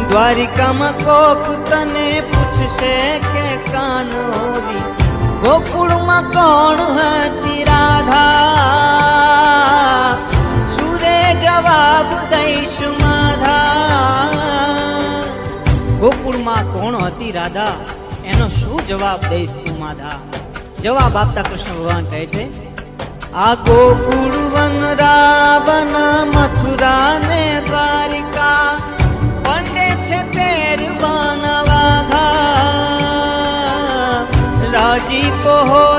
દ્વારિકામાં કોક તને પૂછશે કે કાનોરી ગોકુળમાં કોણ હતી રાધા સુરે જવાબ દઈશું માધા ગોકુળમાં કોણ હતી રાધા એનો શું જવાબ દઈશ તું માધા જવાબ આપતા કૃષ્ણ ભગવાન કહે છે આ ગોકુળ વન રાવણ મથુરા ને દ્વારિકા પંડે છે પેર બનવાધા રાજીપો હોય